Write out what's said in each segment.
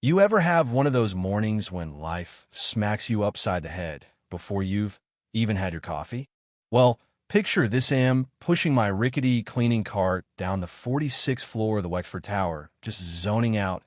You ever have one of those mornings when life smacks you upside the head before you've even had your coffee? Well, picture this am pushing my rickety cleaning cart down the 46th floor of the Wexford Tower, just zoning out,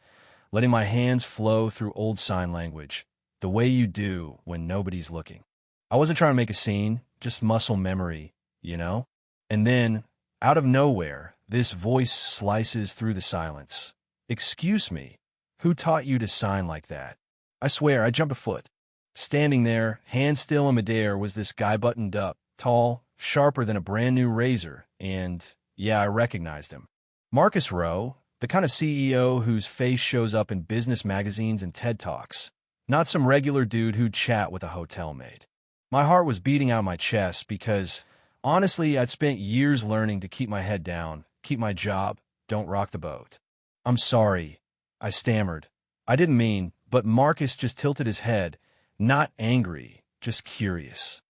letting my hands flow through old sign language, the way you do when nobody's looking. I wasn't trying to make a scene, just muscle memory, you know? And then, out of nowhere, this voice slices through the silence. Excuse me. Who taught you to sign like that? I swear, I jumped a foot. Standing there, hand still in midair, was this guy buttoned up, tall, sharper than a brand new razor, and, yeah, I recognized him. Marcus Rowe, the kind of CEO whose face shows up in business magazines and TED Talks. Not some regular dude who'd chat with a hotel maid. My heart was beating out of my chest because, honestly, I'd spent years learning to keep my head down, keep my job, don't rock the boat. I'm sorry, I stammered. I didn't mean, but Marcus just tilted his head, not angry, just curious.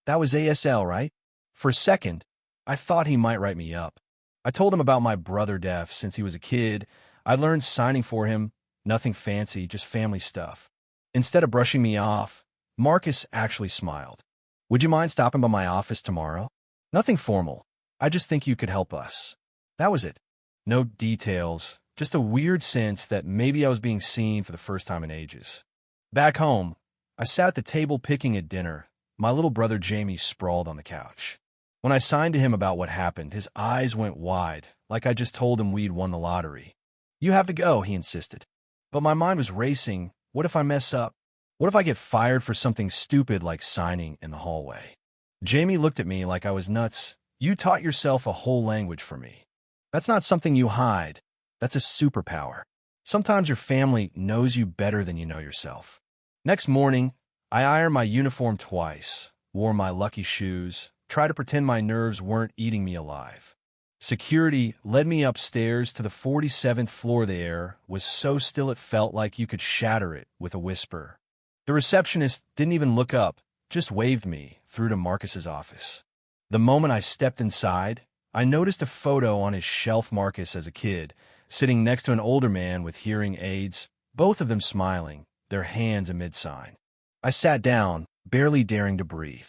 That was ASL, right? For a second, I thought he might write me up. I told him about my brother deaf since he was a kid. I learned signing for him, nothing fancy, just family stuff. Instead of brushing me off, Marcus actually smiled. Would you mind stopping by my office tomorrow? Nothing formal. I just think you could help us. That was it. No details. Just a weird sense that maybe I was being seen for the first time in ages. Back home, I sat at the table picking at dinner. My little brother Jamie sprawled on the couch. When I signed to him about what happened, his eyes went wide, like I just told him we'd won the lottery. You have to go, he insisted. But my mind was racing. What if I mess up? What if I get fired for something stupid like signing in the hallway? Jamie looked at me like I was nuts. You taught yourself a whole language for me. That's not something you hide. That's a superpower. Sometimes your family knows you better than you know yourself. Next morning, I ironed my uniform twice, wore my lucky shoes, tried to pretend my nerves weren't eating me alive. Security led me upstairs to the 47th floor. The air was so still it felt like you could shatter it with a whisper. The receptionist didn't even look up, just waved me through to Marcus's office. The moment I stepped inside, I noticed a photo on his shelf. Marcus as a kid, sitting next to an older man with hearing aids, both of them smiling, their hands amid sign. I sat down, barely daring to breathe.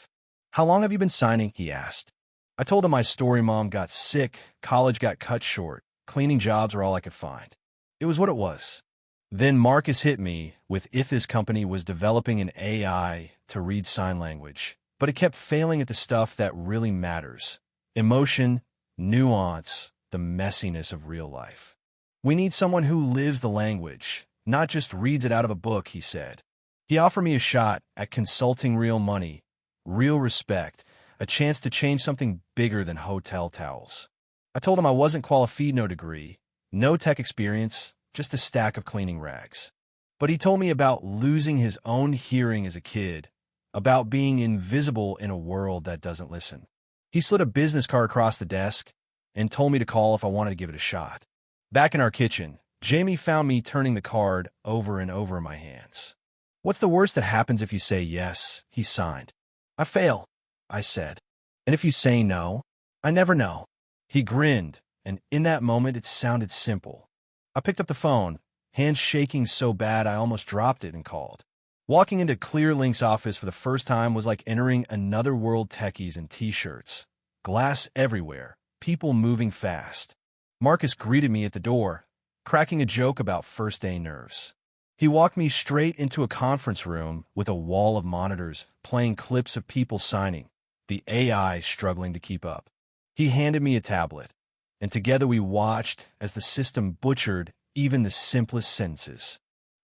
How long have you been signing? He asked. I told him my story. Mom got sick, college got cut short, cleaning jobs were all I could find. It was what it was. Then Marcus hit me with if his company was developing an AI to read sign language, but it kept failing at the stuff that really matters. Emotion, nuance, the messiness of real life. We need someone who lives the language, not just reads it out of a book, he said. He offered me a shot at consulting, real money, real respect, a chance to change something bigger than hotel towels. I told him I wasn't qualified, no degree, no tech experience, just a stack of cleaning rags. But he told me about losing his own hearing as a kid, about being invisible in a world that doesn't listen. He slid a business card across the desk and told me to call if I wanted to give it a shot. Back in our kitchen, Jamie found me turning the card over and over in my hands. What's the worst that happens if you say yes? He signed. I fail, I said. And if you say no? I never know. He grinned, and in that moment it sounded simple. I picked up the phone, hands shaking so bad I almost dropped it, and called. Walking into ClearLink's office for the first time was like entering another world. Techies and t-shirts, glass everywhere, people moving fast. Marcus greeted me at the door, cracking a joke about first-day nerves. He walked me straight into a conference room with a wall of monitors playing clips of people signing, the AI struggling to keep up. He handed me a tablet, and together we watched as the system butchered even the simplest sentences.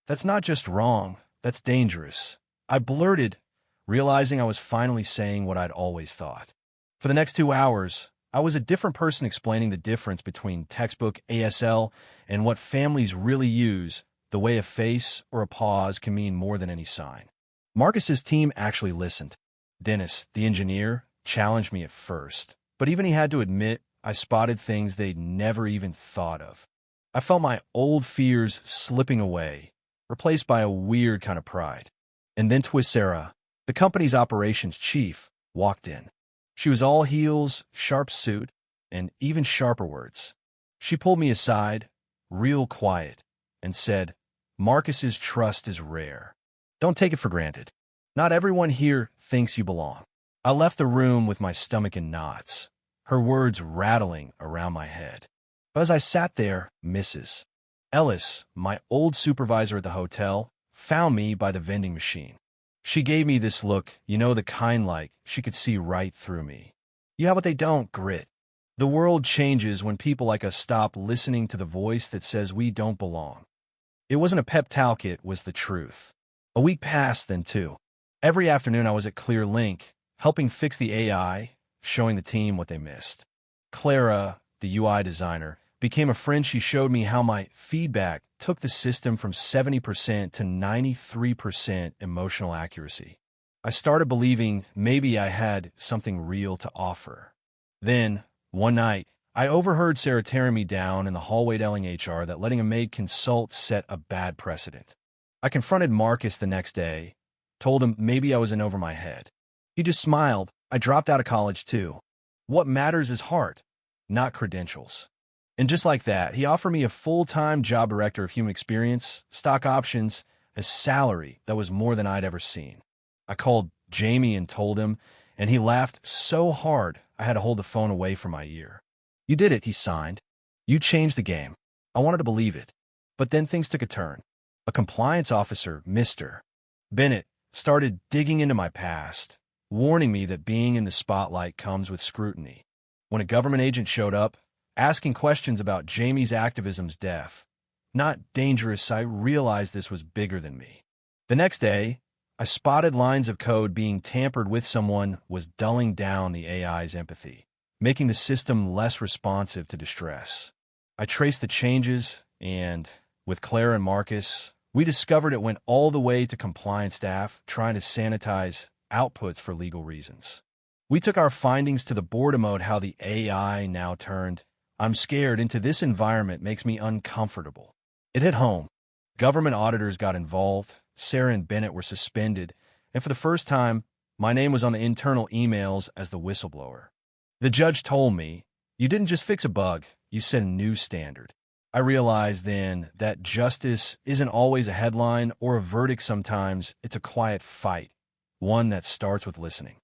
That's not just wrong, that's dangerous. I blurted, realizing I was finally saying what I'd always thought. For the next 2 hours, I was a different person explaining the difference between textbook ASL and what families really use. The way a face or a pause can mean more than any sign. Marcus's team actually listened. Dennis, the engineer, challenged me at first, but even he had to admit I spotted things they'd never even thought of. I felt my old fears slipping away, replaced by a weird kind of pride. And then Twissera, the company's operations chief, walked in. She was all heels, sharp suit, and even sharper words. She pulled me aside, real quiet, and said, Marcus's trust is rare. Don't take it for granted. Not everyone here thinks you belong. I left the room with my stomach in knots, her words rattling around my head. But as I sat there, Mrs. Ellis, my old supervisor at the hotel, found me by the vending machine. She gave me this look, the kind like she could see right through me. You have what they don't, grit. The world changes when people like us stop listening to the voice that says we don't belong. It wasn't a pep talk, it was the truth. A week passed then too. Every afternoon I was at Clear Link, helping fix the AI, showing the team what they missed. Clara, the UI designer, became a friend. She showed me how my feedback took the system from 70% to 93% emotional accuracy. I started believing maybe I had something real to offer. Then, one night, I overheard Sarah tearing me down in the hallway telling HR that letting a maid consult set a bad precedent. I confronted Marcus the next day, told him maybe I was in over my head. He just smiled. I dropped out of college too. What matters is heart, not credentials. And just like that, he offered me a full-time job director of human experience, stock options, a salary that was more than I'd ever seen. I called Jamie and told him, and he laughed so hard I had to hold the phone away from my ear. You did it, he signed. You changed the game. I wanted to believe it. But then things took a turn. A compliance officer, Mr. Bennett, started digging into my past, warning me that being in the spotlight comes with scrutiny. When a government agent showed up, asking questions about Jamie's activism's death, not dangerous, I realized this was bigger than me. The next day, I spotted lines of code being tampered with. Someone was dulling down the AI's empathy, making the system less responsive to distress. I traced the changes, and with Claire and Marcus, we discovered it went all the way to compliance staff trying to sanitize outputs for legal reasons. We took our findings to the board mode. How the AI now turned "I'm scared" into "this environment makes me uncomfortable." It hit home. Government auditors got involved, Sarah and Bennett were suspended, and for the first time, my name was on the internal emails as the whistleblower. The judge told me, "You didn't just fix a bug, you set a new standard." I realized then that justice isn't always a headline or a verdict. Sometimes it's a quiet fight, one that starts with listening.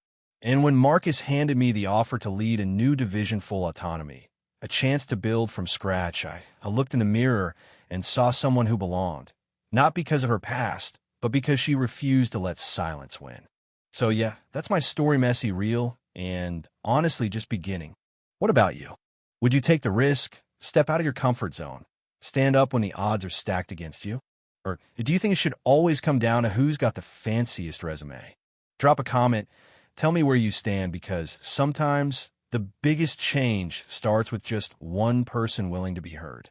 And when Marcus handed me the offer to lead a new division, full autonomy, a chance to build from scratch, I looked in the mirror and saw someone who belonged, not because of her past, but because she refused to let silence win. So yeah, that's my story, messy, real, and honestly just beginning. What about you? Would you take the risk, step out of your comfort zone, stand up when the odds are stacked against you? Or do you think it should always come down to who's got the fanciest resume? Drop a comment, tell me where you stand, because sometimes the biggest change starts with just one person willing to be heard.